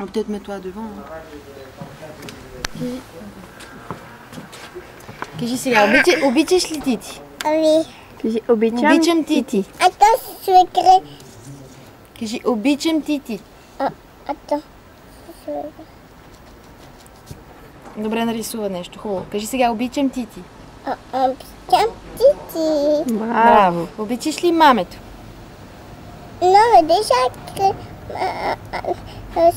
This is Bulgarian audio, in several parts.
Peut-être mets-toi devant. Кажи сега, обичаш ли Тити? Ами. Кажи, обичам. Обичам Тити. Ато свекре. Кажи, обичам Тити. Ато свекре. Добре нарисува нещо, хубаво. Кажи сега, обичам Тити. Обичам Тити. Браво. Обичаш ли мамето? Но дешак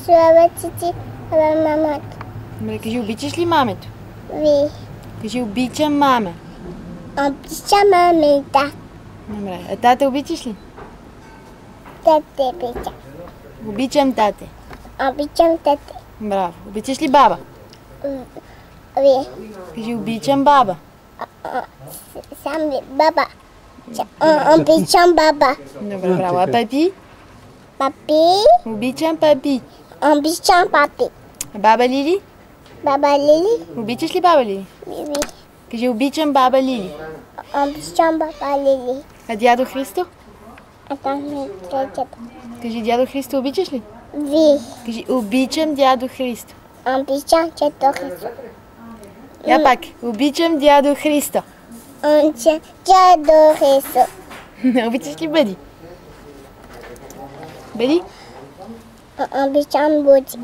слава Тити, мамата. Добре, кажи, обичаш ли мамето? Ви. Кажи, обичам мама. Обичам мамата. Добре, а тате обичаш ли? Тате обичам. Обичам тате. Обичам тате. Браво. Обичаш ли баба? Ви. Кажи, обичам баба. Сам ви, баба. Обичам баба. Добре, браво. А папи? Папи. Обичам папи. Обичам папи. А баба Лили? Баба Лили. Обичаш ли баба Лили? Ви. Кажи, обичам баба Лили. Обичам баба Лили. А дядо Христо? А там ми третата. Кажи, дядо Христо, обичаш ли? Ви. Кажи, обичам дядо Христо. Обичам чето Христо. Я пак. Обичам дядо Христо. Обичам дядо Христо. Обичаш ли Бъди? Бъди? Обичам Буди.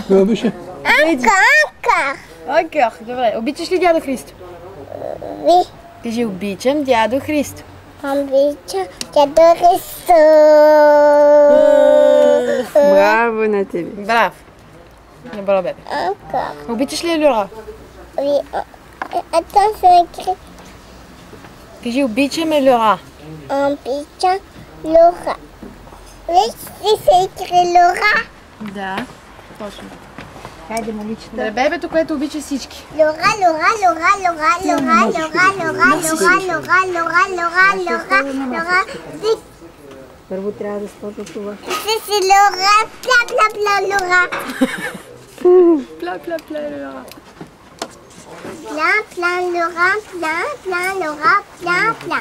Кой обича? Анка. Окей, добре. Обичаш ли дядо Христо? Ви. Кажи, обичам дядо Христо. Обичам дядо Христо. Браво на тебе. Браво. Добро, бебе. Анка. Обичаш ли Елюра? Ви. А там свекре. Кажи, обичам Елюра. Обичам Лора. Виж си свекре Лора. Да. Точно. Хайде, маличета. Да, бебето, което обича всички. Лора, Лора, Лора, Лора, Лора, Лора, Лора, Лора, Лора, Лора, Лора, Лора, Лора. Първо трябва да спозва това. Си Лора, пля, пля, пля, Лора. Пля, пля, пля, Елюра. Пля, пля, Лора, пля, пля, Лора, пля, пля.